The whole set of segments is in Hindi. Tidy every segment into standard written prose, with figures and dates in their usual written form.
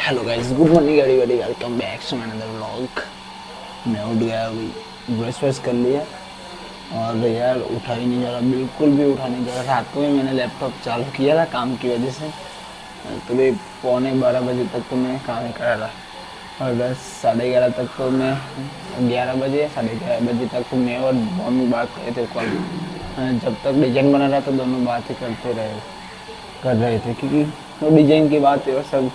Hello guys, good morning everybody, welcome back to another vlog. मैं उठ गया, अभी ब्रश व्रश कर लिया और यार उठा ही नहीं जा रहा, बिल्कुल भी उठा नहीं जा रहा। रात को ही मैंने लैपटॉप चालू किया था काम की वजह से, तो भी 11:45 बजे तक तो मैं काम ही कर रहा और 10 साढ़े 11 तक तो मैं 11 बजे 11:30 बजे तक तो मैं और दोनों बात कर रहे थे कॉल। जब तक डिजाइन बना रहा था दोनों बात ही कर रहे थे, क्योंकि वो डिजाइन की बात है और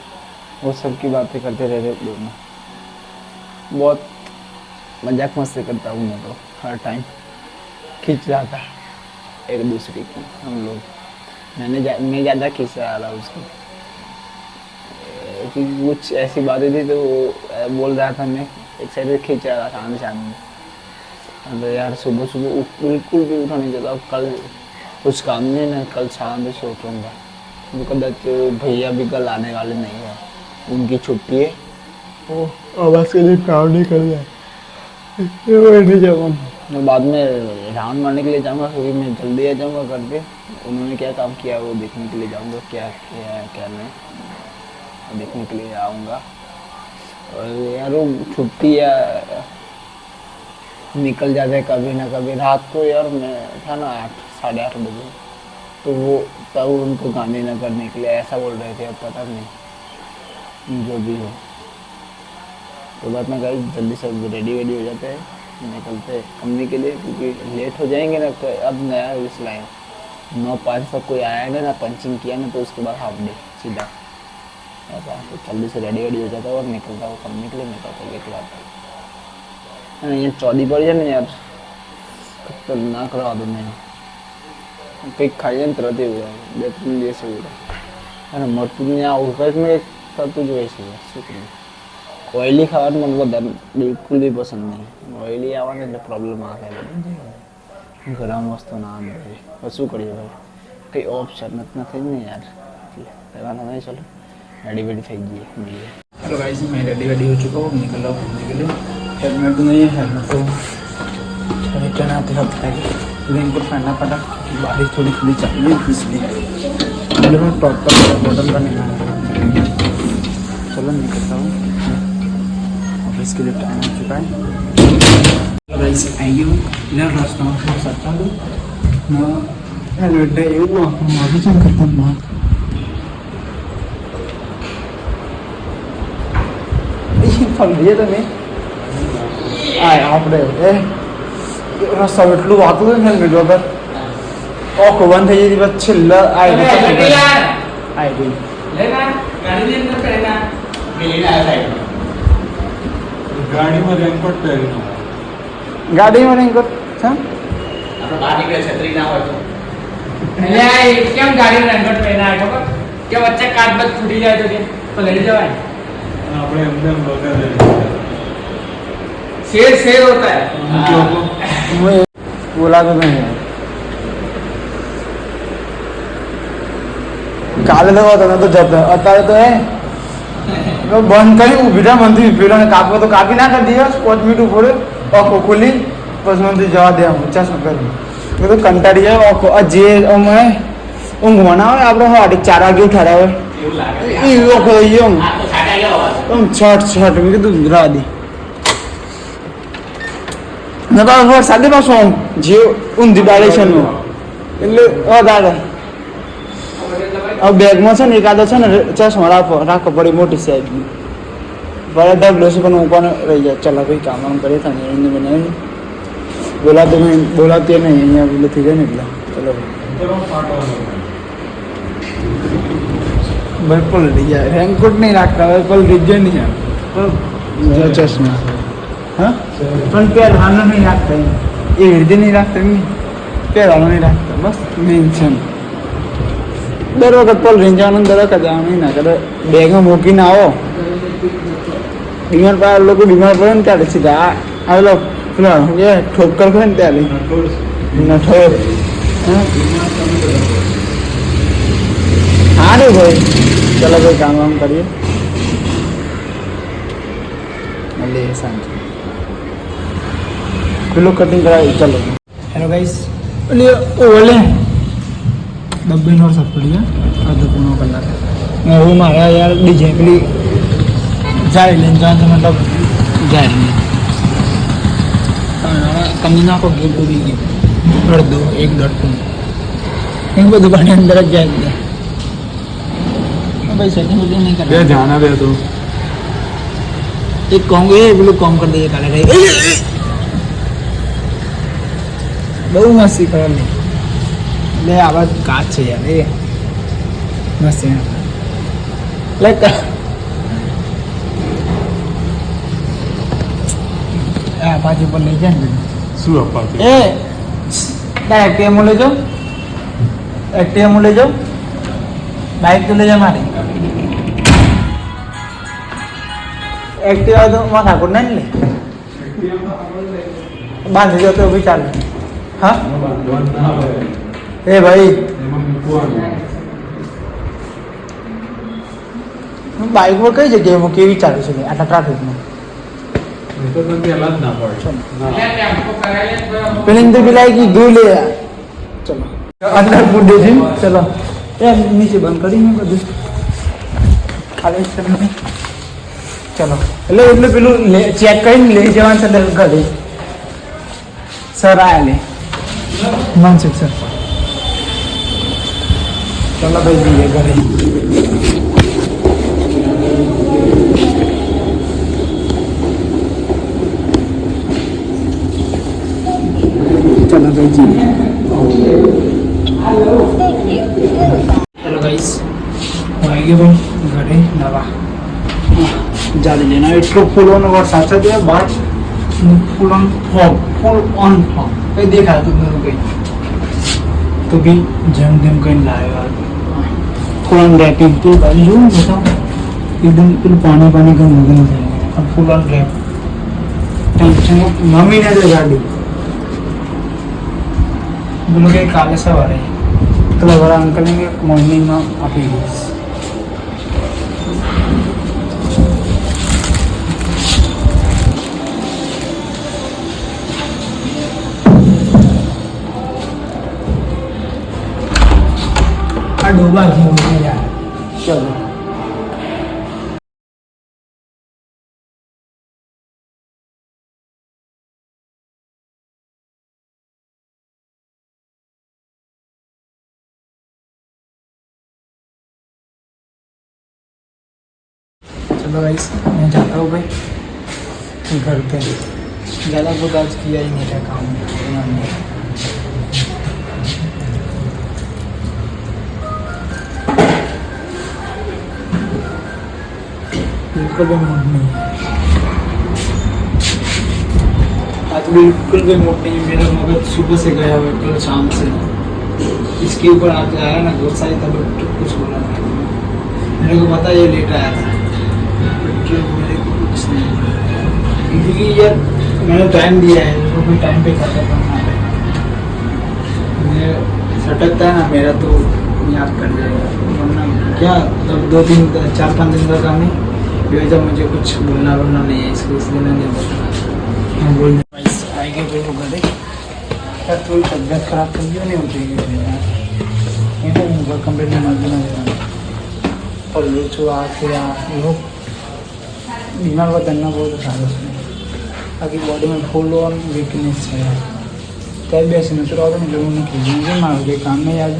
वो सब की बातें करते रह रहे दोनों। बहुत मजाक मस्ती करता हूँ मैं तो, हर टाइम खींच रहा था एक दूसरे की हम लोग। मैं ज़्यादा खींच रहा था उसकी, क्योंकि कुछ ऐसी बातें थी तो वो बोल रहा था, मैं एक साइड से खींच रहा था सामने। तो यार सुबह सुबह बिल्कुल भी उठा नहीं जाता। कल कुछ काम नहीं ना, कल शाम से उठूँगा। तो कदाच भैया भी कल आने वाले नहीं है, उनकी छुट्टी है, वो आवाज़ के लिए काम नहीं कर रहा है। नहीं जाऊँगा मैं, बाद में राउंड मारने के लिए जाऊँगा, क्योंकि मैं जल्दी आ जाऊँगा घर पे। उन्होंने क्या काम किया वो देखने के लिए जाऊँगा, क्या किया है क्या नहीं, देखने के लिए आऊँगा। और यार वो छुट्टी या निकल जाते कभी ना कभी। रात को यार मैं था ना 8 साढ़े 8 बजे, तो वो तब उनको गांधीनगर करने के लिए ऐसा बोल रहे थे, अब पता नहीं जो भी हो। तो बात में गाइस जल्दी से रेडी वेडी हो जाते हैं, निकलते हैं कंपनी के लिए, क्योंकि लेट हो जाएंगे ना। तो अब नया रूल्स लाए 9:05 तक कोई आया ना पंचिंग किया ना, तो उसके बाद हाफ डे सीधा ऐसा। तो जल्दी से रेडी वेडी हो जाता है और निकलता हो कंपनी के लिए। निकलता है एक बात ये चौधी पड़ जाए ना यार, खतरनाक रहा दो मैं कहीं खाई तरह हुआ है 2-3 दिन से हुआ है मरतू यहाँ उठकर में सब कुछ वैसे है। शुक्रिया। ऑयली खावा मुझको बिल्कुल भी पसंद नहीं। ऑयली आवा ने प्रॉब्लम आ गया गरम वस्तु ना मिले और शू करिए भाई, कई ऑप्शन इतना थे नहीं यार। वाला नहीं, चलो रेडी वेडी थी गई मिलिए। हेलो गाइस, मैं रेडी वेडी हो चुका हूँ, निकल रहा हूँ घूमने के लिए। हेलमेट तो नहीं है, हेलमेट तो रिटर्न आते हफ्ते रेनकोट पहनना पड़ा, बारिश थोड़ी थोड़ी चाहिए इसलिए मेरे पास प्रॉपर बॉटल का नहीं है। चलो निकलता हूँ, ऑफिस के लिए टाइम हो चुका है। गाइस आइए इधर रास्ता में सकता हूँ मैं हेलमेट है ये वो आगे चल करता हूँ फल दिए तो मैं आए आप रहे रास्ता बेटलू बात हो हेलमेट वगैरह ओके बंद है ये बस छिल्ला आई गई लेना गाड़ी में अंदर पहना मिलेगा साइड गाड़ी में रेनकोट पहनना, गाड़ी में रेनकोट अच्छा આપણે બહાર નીકળે છત્રી ના હોય તો એટલે આ કેમ ગાડી में રેનકોટ पहना है ખબર કે વચ્ચે કાચ બચ ફૂટી જાય તો લઈ જવાય આપણે એમને વગર शेर होता है। बोला तो नहीं काले तो होता ना तो जाता अतारे तो है तो बंद करी उभीरा मंदिर पीलो ने कापो तो कापी ना कर दिया 5 मिनट ऊपर और खोखली बस मंदिर जवा दिया 50 रुपये तो कंटाड़ी जाए और जे मैं ઊંઘવાના હોય આપણે સાડી 4 વાગે ઉઠાડ્યા હોય એ વખત એમ છઠ મેં કીધું રાહ દી નકા વરસાદે પાછો જે ઊંધી ડાયરેક્શનમાં એટલે વધારે अब बैग में है एकादो है चश्मा राखो पड़ी मोटी साइज में बड़ा डबलो से रही जाए। चलो भाई काम वाम करे था नहीं बनाए बोलाते नहीं अँ बोले थी जाए ना चलो बिल्कुल रेनकोट नहीं रखता बिल्कुल रिजन नहीं है चश्मा हाँ पैरवाना नहीं रखता ये रिजन नहीं रखता पैरवाना नहीं रखता बस मेंशन दर वक्त पल रेंजવાનું દર વખત જવાનું ના કરે બેગમાં મૂકીને આવો બીમાર પડે લોકો બીમાર પડે ને ત્યારે સીધા આ લોકો પેલા એ ઠોકર કરે ને ત્યારે નઠોર સારું ભાઈ ચલો ભાઈ કામ વામ કરીએ મળીએ સાંજે પેલું કટિંગ કરાવી ચલો। હેલો ગાઈસ ઓલે दब्बे और सब पड़ी है आधा पौना कलाक वो मारा यार डिजाइन के लिए જાય લઈને જવાનું મતલબ જાય નહીં તમને નાખો ગેટ ડૂબી ગયું અડધો એક દોઢ એ બધું પાણી અંદર જ જાય ભાઈ સેટિંગ વેટિંગ નહીં કરે જાના બે તો એક કોંગ એ પેલું કોંગ કરી દઈએ કાલે બહુ મસ્તી કરવાની એટલે આવા કાચ છે યાર એ મસ્ત લાઈક આ બાજુ પર લઈ જાય ને શું અપાતું એ તારે એક્ટિવા લઈ જાઓ એક્ટિવા લઈ જાઓ બાઇક તો લઈ જા મારી એક્ટિવા તો માં ઠાકોર ને લે બાંધી જાઓ તો બી ચાલે હા એ ભાઈ બાઇક પર કઈ જગ્યાએ મૂકી વિચારું છું આટલા ટ્રાફિકમાં પેલી તો પેલા की दो ले चलो अंदर पूछ दे चलो ये नीचे बंद करी मैं બધું ખાલી ચલો એટલે પેલું ચેક કરીને લઈ જવાનું છે એટલે ઘરે સર આયા લે માનસિક સર ચલો ભાઈ જઈએ ઘરે चलो भाई जी हेलो गाइस आएंगे भाई घरे नवा ज्यादा लेना इट्रो फुल ऑन वरसाद से दिया बाद फुल ऑन फॉग कहीं देखा तुमने तो कहीं तो भी जम जम कहीं लाएगा फुल ऑन रैपिंग तो भाई जो बताओ एकदम फिर पानी पानी का मगन हो जाएगा अब full on rap tension mummy ने तो गाड़ी बोलो कि काले सवारे तो बड़ा अंकल ने मॉर्निंग में आपी डूबा यार चलो चलो गाइस मैं जाता हूँ भाई घर पे ज़्यादा कुछ आज किया ही नहीं था काम बिल्कुल भी मूड नहीं आज बिल्कुल भी मूड नहीं मेरा मगज सुबह से गया हुआ कल शाम से इसके ऊपर आज आया ना गुस्सा ही तब कुछ बोला मेरे को पता ये लेट आया था मेरे को कुछ नहीं क्योंकि यार मैंने टाइम दिया है उसको भी टाइम पे खत्म करना है मुझे सटकता है ना मेरा तो याद कर जाएगा वरना क्या तब 4-5 दिन का काम नहीं जब मुझे कुछ बोलना नहीं है इसको इसलिए मैंने बोल आएंगे फिर वो घरे यार थोड़ी तबियत खराब कर दिया नहीं होती ये तो कंप्लीट में मत देना और ये जो फिर लोग बीमार का करना बहुत सारा है बाकी बॉडी में फुल ऑन वीकनेस है क्या भी ऐसे नजर आता नहीं लोगों ने मुझे मारो काम में याद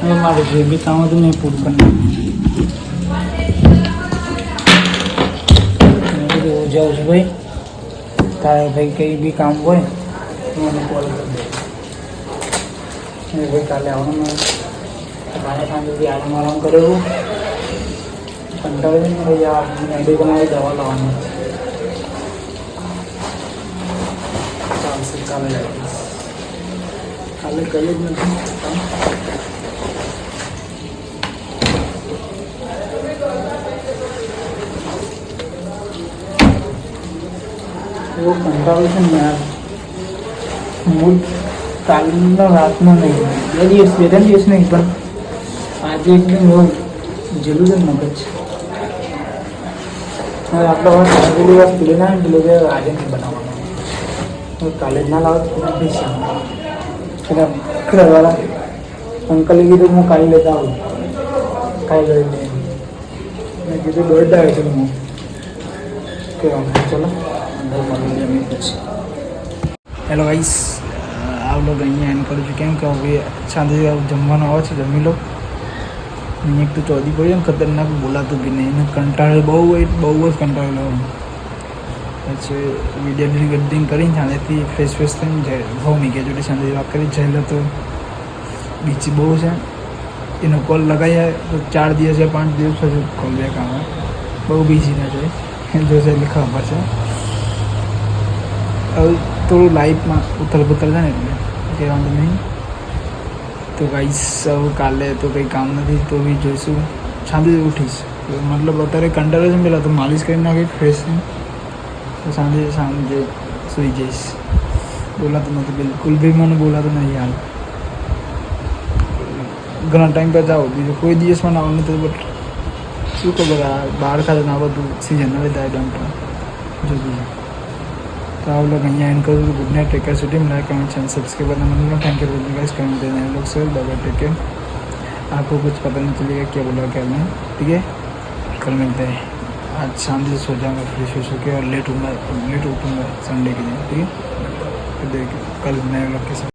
मैं मारे जो भी काम हो तो मैं पूरा करना जाओ भाई तारे भाई कहीं भी काम हो मैंने कॉल कर दे भाई काले आओ मैं खाने खाने भी आराम करेगा कंटाल भी नहीं यार मेडिकल में दवा लाना चाल से काले जाएगा काले कल वो कंटाल से यार मूड कालना रात में नहीं ये दिवस वेतन दिवस नहीं पर आज एक दिन वो जरूर मगज आपला दिवस दिले ना दिले आज नहीं बनावाना तो कॉलेज ना लाओ फिर शाम फिर वाला अंकल की तो मैं काली लेता हूँ काली ले मैं किसी बर्थडे है तो मैं ઓકે ચલો અંદર મળી જમી પછી હેલો ગાઈસ આ લોકો અહીંયા એન્ડ કરું છું કેમ કે હવે સાંજે જમવાનું આવે છે જમી લો એક તો ચોધી પડી ને ખતરનાક બોલાતું બી નહીં એને કંટાળે બહુ જ કંટાળેલો પછી વિડીયો એડિટિંગ કરીને સાંજેથી ફ્રેશ થઈને જાય ભાવ મીકે જોડે સાંજે વાત કરી જયેલો તો બીજી બહુ છે એનો કોલ લગાવ્યા તો 4 દિવસ યા 5 દિવસ પછી કોલ બેક આવે બહુ બિઝી ના જાય જોશે એટલે ખબર છે હવે થોડું લાઈફમાં ઉથલ પુથલ છે ને એટલે કહેવાનું નહીં તો ગાઈસ હવે કાલે તો કંઈ કામ નથી તો બી જોઈશું સાંજે ઉઠીશ મતલબ અત્યારે કંટાળો છે પહેલાં તો માલિશ કરી નાખી ફ્રેશ થઈને તો સાંજે સૂઈ જઈશ બોલાતું નથી બિલકુલ બી મને બોલાતું નહીં હાલ ઘણા ટાઈમ પર જાઓ બીજું કોઈ દિવસમાં નાવું નથી બટ શું ખબર આ બહાર ખાતે ના બધું સિઝન હવે થાય ડોન્ટ જો બીજું तो आप लोग यहाँ एंड करो good night take care shooting like comment channel subscribe करना मन लो thank you for guys comment देना है लोग सर बाय टेक केयर आपको कुछ पता नहीं चलेगा क्या बोला क्या नहीं ठीक है कल मिलते हैं आज शाम से सो जाऊँगा फ्रेश हो के और लेट उठूँगा संडे के दिन ठीक है फिर देखिए कल नए लोग के साथ